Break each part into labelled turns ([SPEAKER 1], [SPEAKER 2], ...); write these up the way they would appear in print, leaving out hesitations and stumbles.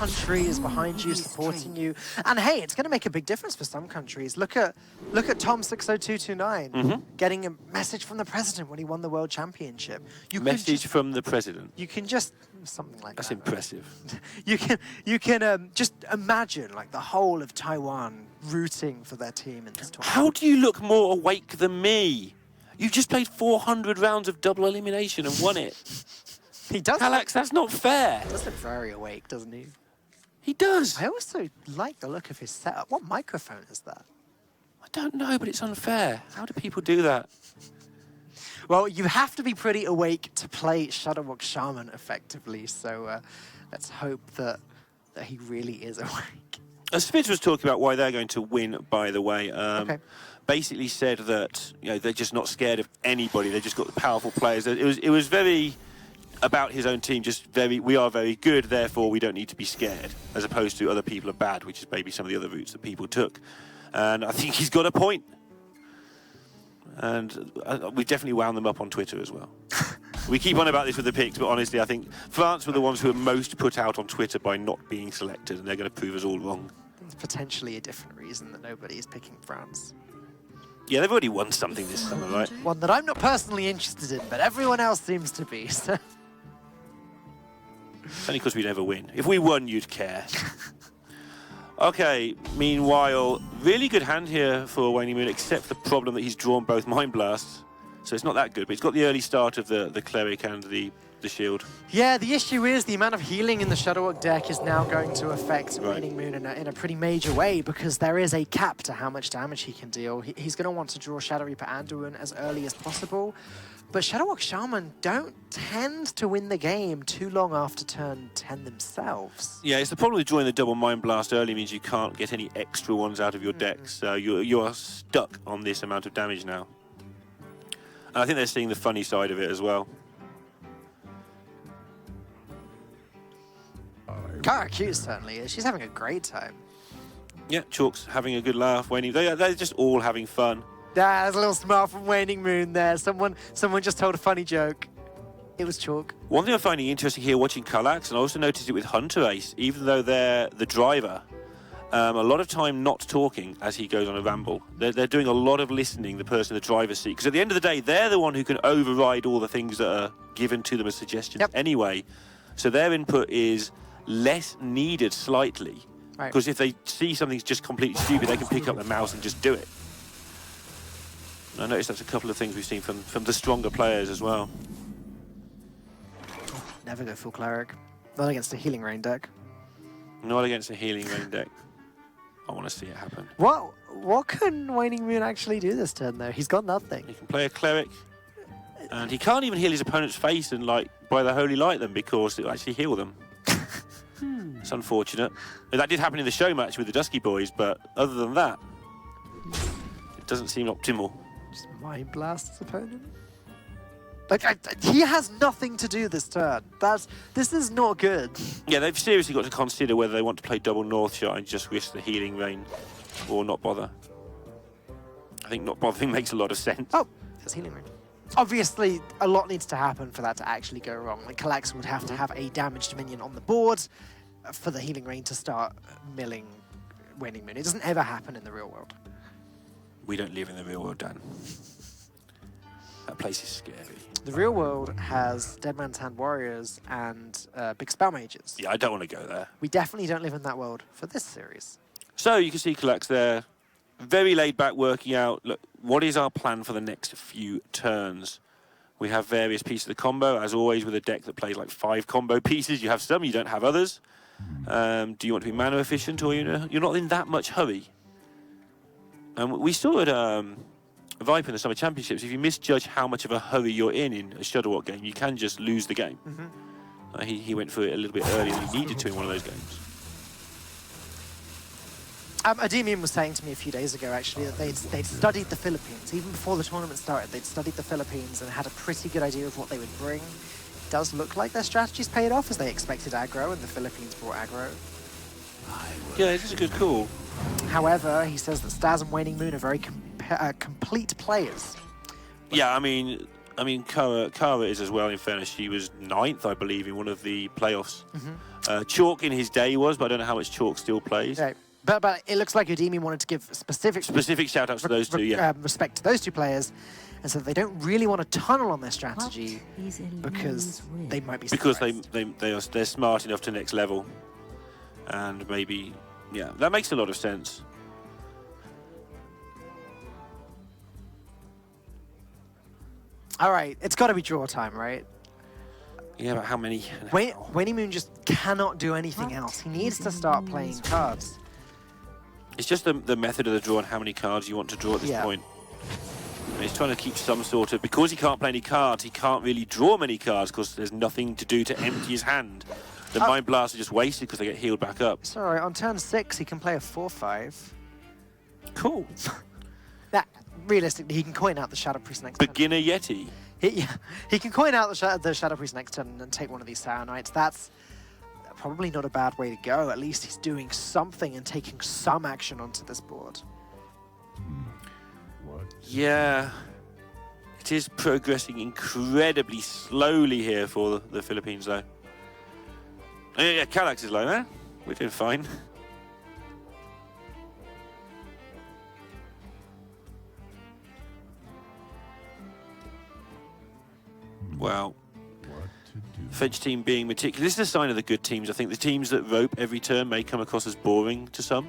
[SPEAKER 1] countries behind you, supporting you. And hey, it's going to make a big difference for some countries. Look at Tom60229 getting a message from the president when he won the World Championship.
[SPEAKER 2] Message from the president.
[SPEAKER 1] You can just something like
[SPEAKER 2] That's
[SPEAKER 1] that.
[SPEAKER 2] That's impressive.
[SPEAKER 1] You can just imagine like the whole of Taiwan rooting for their team in this tournament.
[SPEAKER 2] How do you look more awake than me? You've just played 400 rounds of double elimination and won it.
[SPEAKER 1] He does.
[SPEAKER 2] Alex, that's not fair.
[SPEAKER 1] He does look very awake, doesn't he?
[SPEAKER 2] He does.
[SPEAKER 1] I also like the look of his setup. What microphone is that?
[SPEAKER 2] I don't know, but it's unfair. How do people do that?
[SPEAKER 1] Well, you have to be pretty awake to play Shadowwalk Shaman effectively, so let's hope that he really is awake.
[SPEAKER 2] Spitz was talking about why they're going to win, by the way.
[SPEAKER 1] Okay.
[SPEAKER 2] Basically said that they're just not scared of anybody. They just got the powerful players. It was very about his own team, just we are very good, therefore we don't need to be scared, as opposed to other people are bad, which is maybe some of the other routes that people took. And I think he's got a point. And we've definitely wound them up on Twitter as well. We keep on about this with the picks, but honestly, I think France were the ones who were most put out on Twitter by not being selected, and they're going to prove us all wrong.
[SPEAKER 1] There's potentially a different reason that nobody is picking France.
[SPEAKER 2] Yeah, they've already won something this summer, right?
[SPEAKER 1] One that I'm not personally interested in, but everyone else seems to be. So.
[SPEAKER 2] It's only because we never win. If we won, you'd care. Okay, meanwhile, really good hand here for Waning Moon, except the problem that he's drawn both Mind Blasts. So it's not that good, but he's got the early start of the Cleric and the shield.
[SPEAKER 1] Yeah, the issue is the amount of healing in the Shadowwalk deck is now going to affect Waning Moon in a pretty major way, because there is a cap to how much damage he can deal. He's going to want to draw Shadow Reaper Anduin as early as possible. But Shadowwalk Shaman don't tend to win the game too long after turn 10 themselves.
[SPEAKER 2] Yeah, it's the problem with drawing the double Mind Blast early means you can't get any extra ones out of your deck, so you are stuck on this amount of damage now. And I think they're seeing the funny side of it as well.
[SPEAKER 1] Kara Q certainly is. She's having a great time.
[SPEAKER 2] Yeah, Chalk's having a good laugh. Waning, they're just all having fun.
[SPEAKER 1] Yeah, there's a little smile from Waning Moon there. Someone just told a funny joke. It was Chalk.
[SPEAKER 2] One thing I'm finding interesting here watching Kallax, and I also noticed it with Hunter Ace, even though they're the driver, a lot of time not talking as he goes on a ramble. They're doing a lot of listening, the person in the driver's seat, because at the end of the day, they're the one who can override all the things that are given to them as suggestions anyway. So their input is less needed slightly, because if they see something's just completely stupid, they can pick up the mouse and just do it. I noticed that's a couple of things we've seen from the stronger players as well.
[SPEAKER 1] Never go full Cleric. Not against a Healing Rain deck.
[SPEAKER 2] Not against a Healing Rain deck. I want to see it happen.
[SPEAKER 1] What can Waning Moon actually do this turn, though? He's got nothing.
[SPEAKER 2] He can play a Cleric, and he can't even heal his opponent's face and, like, by the Holy Light them, because it'll actually heal them. It's unfortunate. That did happen in the show match with the Dusky Boys, but other than that, it doesn't seem optimal.
[SPEAKER 1] Just Mind Blast his opponent? Like, he has nothing to do this turn. This is not good.
[SPEAKER 2] Yeah, they've seriously got to consider whether they want to play double North Shot and just risk the Healing Rain, or not bother. I think not bothering makes a lot of sense.
[SPEAKER 1] Oh, there's Healing Rain. Obviously, a lot needs to happen for that to actually go wrong. Like, Kallax would have to have a damaged minion on the board for the Healing Rain to start milling Waning Moon. It doesn't ever happen in the real world.
[SPEAKER 2] We don't live in the real world, Dan. That place is scary.
[SPEAKER 1] The real world has Dead Man's Hand Warriors and Big Spell Mages.
[SPEAKER 2] Yeah, I don't want to go there.
[SPEAKER 1] We definitely don't live in that world for this series.
[SPEAKER 2] So you can see Kallax there, very laid back, working out, look, what is our plan for the next few turns? We have various pieces of the combo, as always with a deck that plays like 5 combo pieces. You have some, you don't have others. Do you want to be mana efficient, or you're not in that much hurry? And we saw at Viper in the Summer Championships, if you misjudge how much of a hurry you're in a Shadowwalk game, you can just lose the game. He went for it a little bit earlier than he needed to in one of those games.
[SPEAKER 1] Ademian was saying to me a few days ago, actually, that they'd studied the Philippines. Even before the tournament started, they'd studied the Philippines and had a pretty good idea of what they would bring. It does look like their strategies paid off, as they expected aggro, and the Philippines brought aggro.
[SPEAKER 2] Yeah, this is a good call.
[SPEAKER 1] However, he says that Staz and Waning Moon are very complete players.
[SPEAKER 2] Yeah, I mean, Kara is as well, in fairness. She was 9th, I believe, in one of the playoffs. Chalk in his day was, but I don't know how much Chalk still plays.
[SPEAKER 1] Right. But it looks like Udemy wanted to give specific
[SPEAKER 2] shout-outs to those two, yeah.
[SPEAKER 1] Respect to those two players, and so they don't really want to tunnel on their strategy because they might be surprised.
[SPEAKER 2] Because they're smart enough to next level, and maybe, yeah, that makes a lot of sense.
[SPEAKER 1] All right, it's got to be draw time, right?
[SPEAKER 2] Yeah, but how many?
[SPEAKER 1] Wayne Moon just cannot do anything else. He needs to start playing cards.
[SPEAKER 2] It's just the method of the draw and how many cards you want to draw at this point. And he's trying to keep some sort of... Because he can't play any cards, he can't really draw many cards because there's nothing to do to empty his hand. The Mind Blasts are just wasted because they get healed back up.
[SPEAKER 1] Sorry, on turn 6, he can play a 4/5.
[SPEAKER 2] Cool.
[SPEAKER 1] That, realistically, he can coin out the Shadow Priest next turn.
[SPEAKER 2] Beginner Yeti.
[SPEAKER 1] He can coin out the Shadow Priest next turn and take one of these Sour Knights. That's probably not a bad way to go. At least he's doing something and taking some action onto this board.
[SPEAKER 2] Yeah. It is progressing incredibly slowly here for the Philippines, though. Yeah, Kallax is low, man. We're doing fine. Wow. French team being meticulous. This is a sign of the good teams. I think the teams that rope every turn may come across as boring to some.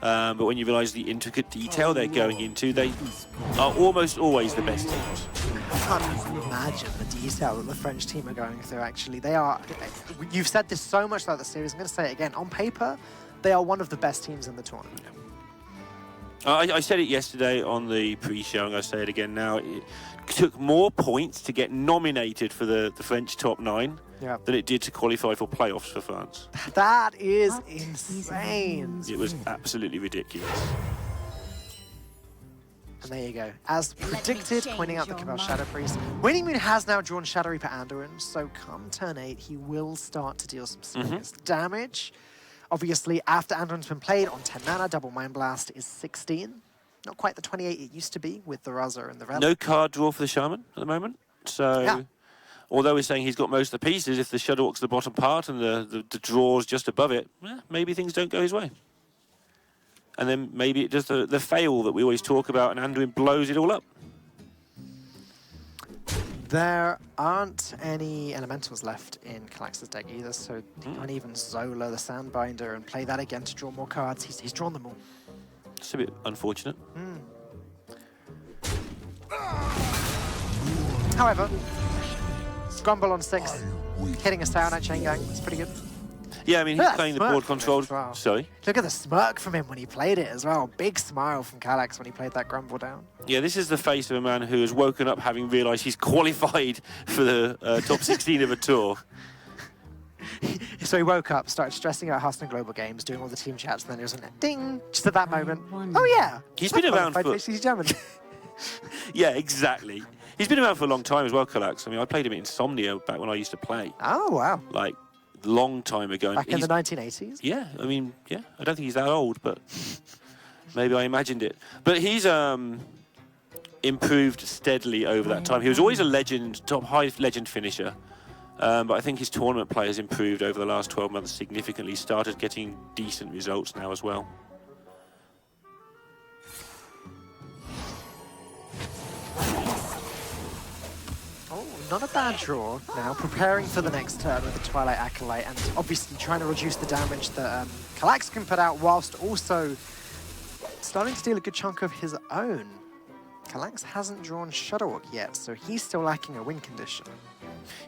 [SPEAKER 2] But when you realise the intricate detail they're going into, they are almost always the best teams.
[SPEAKER 1] I can't even imagine the detail that the French team are going through, actually. They are... You've said this so much throughout the series. I'm going to say it again. On paper, they are one of the best teams in the tournament.
[SPEAKER 2] I said it yesterday on the pre-show, and I say it again now. It took more points to get nominated for the French top 9 than it did to qualify for playoffs for France.
[SPEAKER 1] That is insane.
[SPEAKER 2] It was absolutely ridiculous.
[SPEAKER 1] And there you go. As predicted, pointing out the Cabal Shadow Priest. Wayne Moon has now drawn Shadow Reaper Anduin, so come turn 8, he will start to deal some serious damage. Obviously, after Anduin's been played on 10 mana, Double Mind Blast is 16. Not quite the 28 it used to be with the Raza and the Relic.
[SPEAKER 2] No card draw for the Shaman at the moment. So, although we're saying he's got most of the pieces, if the Shadowwalk's the bottom part and the draw's just above it, maybe things don't go his way. And then maybe it does the fail that we always talk about, and Anduin blows it all up.
[SPEAKER 1] There aren't any elementals left in Kallax's deck either, so he can't even Zola the Sandbinder and play that again to draw more cards. He's drawn them all.
[SPEAKER 2] It's a bit unfortunate.
[SPEAKER 1] However, Grumble on 6, hitting a Sour Knight Chain Gang, it's pretty good.
[SPEAKER 2] Yeah, I mean, he's playing the board control.
[SPEAKER 1] Well.
[SPEAKER 2] Sorry?
[SPEAKER 1] Look at the smirk from him when he played it as well. Big smile from Kallax when he played that Grumble down.
[SPEAKER 2] Yeah, this is the face of a man who has woken up having realised he's qualified for the top 16 of a tour.
[SPEAKER 1] So he woke up, started stressing out Hearthstone Global Games, doing all the team chats, and then it was like, ding, just at that moment. Oh yeah,
[SPEAKER 2] he's been around for... Yeah, exactly. He's been around for a long time as well, Kallax. I mean, I played him at Insomnia back when I used to play.
[SPEAKER 1] Oh, wow.
[SPEAKER 2] Like, long time ago.
[SPEAKER 1] Back in the 1980s?
[SPEAKER 2] Yeah, I mean, yeah. I don't think he's that old, but maybe I imagined it. But he's improved steadily over that time. He was always a legend, top high legend finisher. But I think his tournament play has improved over the last 12 months significantly. Started getting decent results now as well.
[SPEAKER 1] Oh, not a bad draw now. Preparing for the next turn with the Twilight Acolyte and obviously trying to reduce the damage that Kallax can put out whilst also starting to deal a good chunk of his own. Kallax hasn't drawn Shadowwalk yet, so he's still lacking a win condition.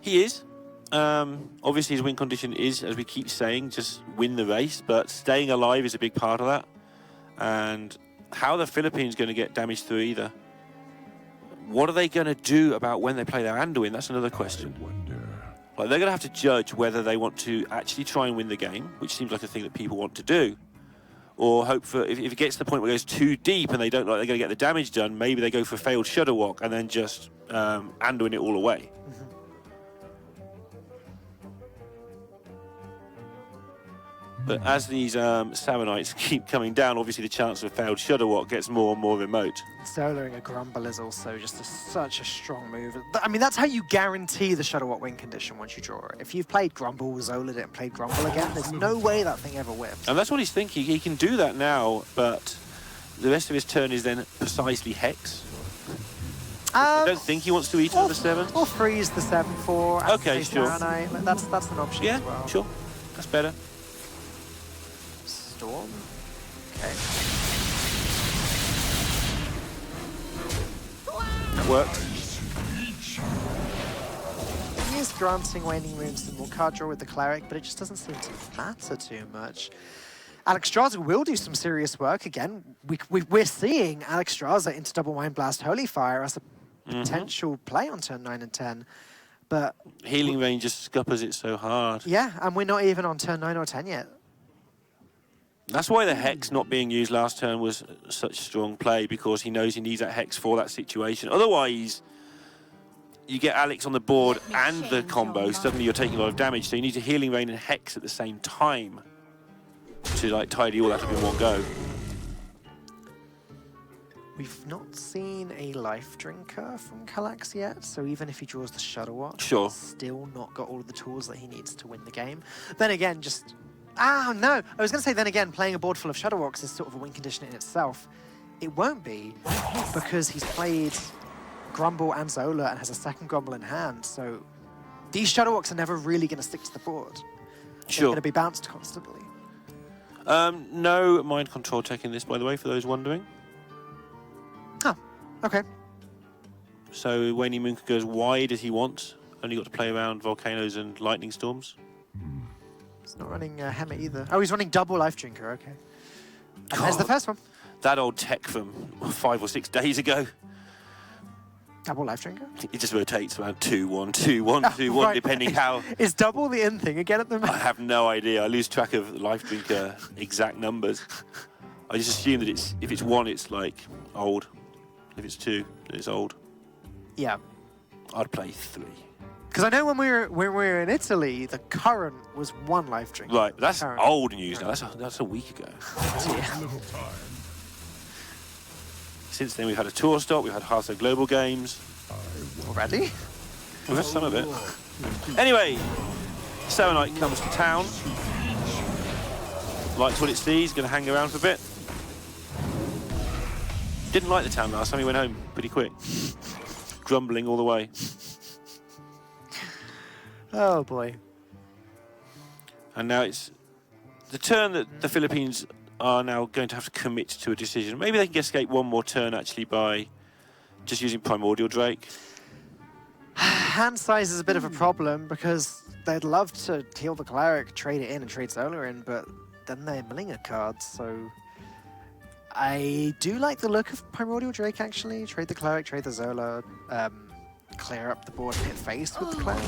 [SPEAKER 2] He is. Obviously his win condition is, as we keep saying, just win the race, but staying alive is a big part of that. And how are the Philippines going to get damage through either? What are they going to do about when they play their Anduin? That's another question. Like, they're going to have to judge whether they want to actually try and win the game, which seems like a thing that people want to do, or hope for, if it gets to the point where it goes too deep and they don't like they're going to get the damage done, maybe they go for a failed Shadowwalk and then just Anduin it all away. But as these Samanites keep coming down, obviously the chance of a failed Shudder Walk gets more and more remote.
[SPEAKER 1] Soloing a Grumble is also just such a strong move. I mean, that's how you guarantee the Shudder Walk win condition once you draw it. If you've played Grumble, Zola'd it, and played Grumble again, there's no way that thing ever whips.
[SPEAKER 2] And that's what he's thinking. He can do that now, but the rest of his turn is then precisely Hex. I don't think he wants to eat another 7.
[SPEAKER 1] Or freeze the 7-4.
[SPEAKER 2] Okay, sure.
[SPEAKER 1] That's an option as well.
[SPEAKER 2] Yeah, sure. That's better.
[SPEAKER 1] Storm. Okay.
[SPEAKER 2] That worked.
[SPEAKER 1] He is granting Waning Moon some more card draw with the Cleric, but it just doesn't seem to matter too much. Alexstrasza will do some serious work again. We're seeing Alexstrasza into Double Mind Blast Holy Fire as a potential play on turn 9 and 10. But
[SPEAKER 2] Healing Rain just scuppers it so hard.
[SPEAKER 1] Yeah, and we're not even on turn 9 or 10 yet.
[SPEAKER 2] That's why the Hex not being used last turn was such strong play, because he knows he needs that Hex for that situation. Otherwise, you get Alex on the board and the combo, suddenly you're taking a lot of damage, so you need to Healing Rain and Hex at the same time to like tidy all that up in one go.
[SPEAKER 1] We've not seen a Life Drinker from Kallax yet, so even if he draws the Shudder Walk,
[SPEAKER 2] Sure.
[SPEAKER 1] he's still not got all of the tools that he needs to win the game. Then again, just... Ah, no! I was going to say, then again, playing a board full of Shudder Walks is sort of a win condition in itself. It won't be, because he's played Grumble and Zola and has a second Grumble in hand, so these Shudder Walks are never really going to stick to the board. They're going to be bounced constantly.
[SPEAKER 2] No mind control tech in this, by the way, for those wondering.
[SPEAKER 1] Oh, okay.
[SPEAKER 2] So Waning Moon can go as wide as he wants. Only got to play around volcanoes and lightning storms.
[SPEAKER 1] He's not running Hammer either. Oh, he's running double Life Drinker, okay. And there's the first one.
[SPEAKER 2] That old tech from 5 or 6 days ago.
[SPEAKER 1] Double Life Drinker?
[SPEAKER 2] It just rotates around 2-1, 2-1, 2-1,
[SPEAKER 1] right.
[SPEAKER 2] depending how...
[SPEAKER 1] Is double the in thing again at the moment?
[SPEAKER 2] I have no idea. I lose track of Life Drinker exact numbers. I just assume that if it's 1, it's like old. If it's 2, then it's old.
[SPEAKER 1] Yeah.
[SPEAKER 2] I'd play 3.
[SPEAKER 1] Because I know when we were in Italy, the current was 1 Life Drinker.
[SPEAKER 2] Right, that's
[SPEAKER 1] current.
[SPEAKER 2] old news now. That's a week ago.
[SPEAKER 1] Yeah.
[SPEAKER 2] Since then, we've had a tour stop, we've had Hearthstone Global Games.
[SPEAKER 1] Already?
[SPEAKER 2] We've had some of it. Anyway, Samanite comes to town. Likes what it sees, going to hang around for a bit. Didn't like the town last time, he went home pretty quick. Grumbling all the way.
[SPEAKER 1] Oh boy.
[SPEAKER 2] And now it's the turn that the Philippines are now going to have to commit to a decision. Maybe they can escape one more turn actually by just using Primordial Drake.
[SPEAKER 1] Hand size is a bit of a problem because they'd love to heal the Cleric, trade it in and trade Zola in, but then they're milling a card, so... I do like the look of Primordial Drake actually. Trade the Cleric, trade the Zola, clear up the board and hit face with the Cleric.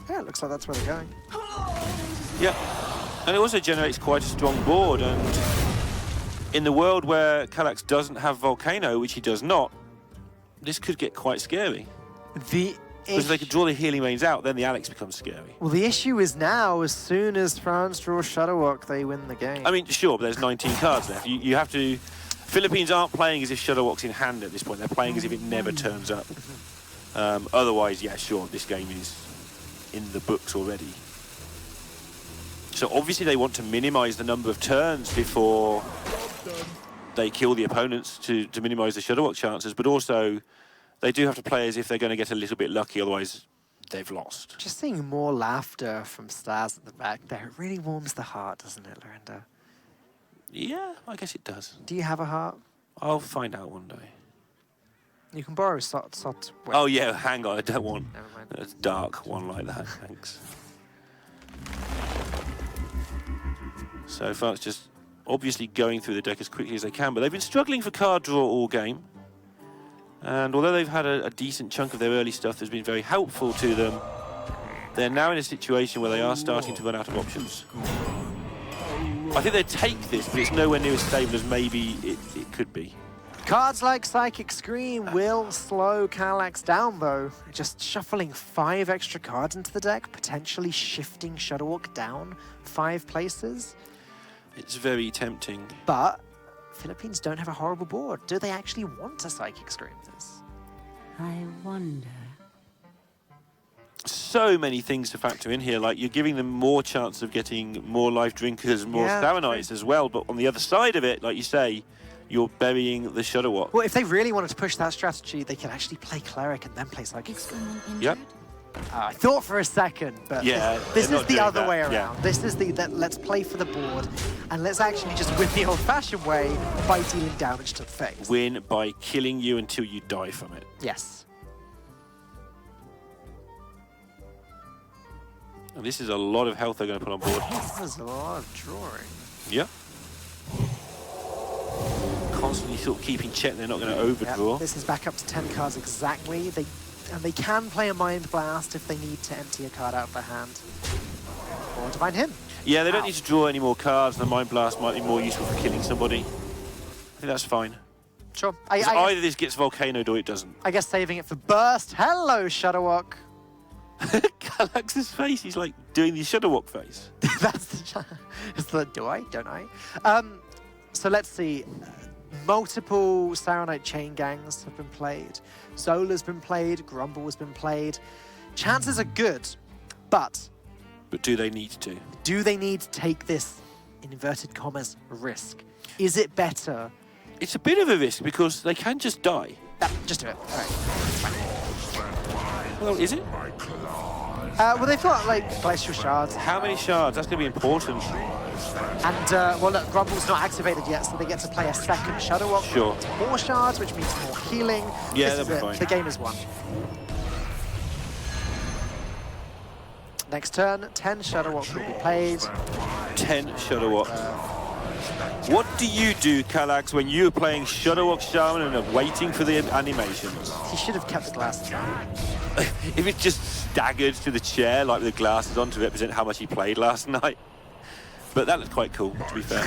[SPEAKER 1] Yeah, it looks like that's where they're going.
[SPEAKER 2] Yeah, and it also generates quite a strong board, and in the world where Kallax doesn't have Volcano, which he does not, this could get quite scary. Because if they could draw the Healing Rains out, then the Alex becomes scary.
[SPEAKER 1] Well, the issue is now, as soon as France draws Shadow Walk, they win the game.
[SPEAKER 2] I mean, sure, but there's 19 cards left. You have to... Philippines aren't playing as if Shadow Walk's in hand at this point. They're playing as if it never turns up. Otherwise, yeah, sure, this game is in the books already. So obviously they want to minimize the number of turns before they kill the opponents to minimize the Shadow Walk chances, but also... They do have to play as if they're going to get a little bit lucky, otherwise they've lost.
[SPEAKER 1] Just seeing more laughter from stars at the back there, it really warms the heart, doesn't it, Lorinda?
[SPEAKER 2] Yeah, I guess it does.
[SPEAKER 1] Do you have a heart?
[SPEAKER 2] I'll find out one day.
[SPEAKER 1] You can borrow Sot.
[SPEAKER 2] Oh yeah, hang on, I don't want
[SPEAKER 1] Never mind.
[SPEAKER 2] a dark one like that, thanks. So far it's just obviously going through the deck as quickly as they can, but they've been struggling for card draw all game. And although they've had a decent chunk of their early stuff that's been very helpful to them, they're now in a situation where they are starting to run out of options. I think they take this, but it's nowhere near as stable as maybe it could be.
[SPEAKER 1] Cards like Psychic Scream will slow Kallax down, though. Just shuffling 5 extra cards into the deck, potentially shifting Shuttlewalk down 5 places.
[SPEAKER 2] It's very tempting.
[SPEAKER 1] But Philippines don't have a horrible board. Do they actually want to Psychic Scream this?
[SPEAKER 3] I wonder.
[SPEAKER 2] So many things to factor in here. Like, you're giving them more chance of getting more life drinkers, more Staronites as well. But on the other side of it, like you say, you're burying the Shuttlewalk.
[SPEAKER 1] Well, if they really wanted to push that strategy, they could actually play Cleric and then play Psychic Scream.
[SPEAKER 2] Yep.
[SPEAKER 1] I thought for a second, but
[SPEAKER 2] yeah,
[SPEAKER 1] this is the other way around.
[SPEAKER 2] Yeah.
[SPEAKER 1] This is let's play for the board, and let's actually just win the old-fashioned way by dealing damage to the face.
[SPEAKER 2] Win by killing you until you die from it.
[SPEAKER 1] Yes.
[SPEAKER 2] And this is a lot of health they're going to put on board.
[SPEAKER 1] This is a lot of drawing.
[SPEAKER 2] Yep. Constantly sort of keeping check they're not going to overdraw.
[SPEAKER 1] Yep. This is back up to 10 cards exactly. They can play a Mind Blast if they need to empty a card out of their hand. Or Divine Hymn.
[SPEAKER 2] Yeah, they don't need to draw any more cards. The Mind Blast might be more useful for killing somebody. I think that's fine.
[SPEAKER 1] Sure.
[SPEAKER 2] Either this gets Volcanoed or it doesn't.
[SPEAKER 1] I guess saving it for Burst. Hello, Shuttlewalk.
[SPEAKER 2] Kallax's face, he's like doing the Shuttlewalk face.
[SPEAKER 1] That's the do I? Don't I? So let's see. Multiple Saronite chain gangs have been played. Zola's been played. Grumble has been played. Chances are good, but
[SPEAKER 2] do they need to?
[SPEAKER 1] Do they need to take this, in inverted commas, risk? Is it better?
[SPEAKER 2] It's a bit of a risk because they can just die.
[SPEAKER 1] Just do it. All right.
[SPEAKER 2] Well, is it?
[SPEAKER 1] Well, they've got, like, Glacial Shards.
[SPEAKER 2] How many shards? That's going to be important.
[SPEAKER 1] And, well, look, Grumble's not activated yet, so they get to play a second Shuttlewalk.
[SPEAKER 2] Sure.
[SPEAKER 1] More shards, which means more healing.
[SPEAKER 2] Yeah, that'll be fine.
[SPEAKER 1] The game is won. Next turn, 10 Shuttlewalk will be played.
[SPEAKER 2] 10 Shuttlewalk. What do you do, Kallax, when you're playing Shuttlewalk Shaman and are waiting for the animations?
[SPEAKER 1] He should have kept the glasses on.
[SPEAKER 2] If it just staggered to the chair like with the glasses on to represent how much he played last night. But that looked quite cool, to be fair.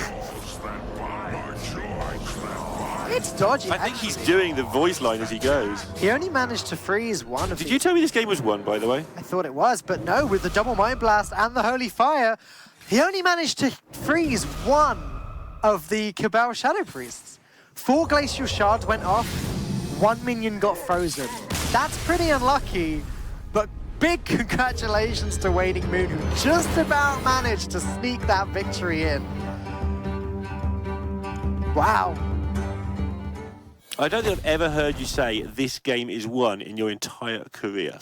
[SPEAKER 1] It's dodgy.
[SPEAKER 2] I think he's doing the voice line as he goes.
[SPEAKER 1] He only managed to freeze one of
[SPEAKER 2] Did you tell me this game was won, by the way?
[SPEAKER 1] I thought it was, but no, with the double Mind Blast and the Holy Fire, he only managed to freeze one of the Cabal Shadow Priests. 4 Glacial Shards went off, 1 minion got frozen. That's pretty unlucky, but big congratulations to Wading Moon, who just about managed to sneak that victory in. Wow.
[SPEAKER 2] I don't think I've ever heard you say this game is won in your entire career.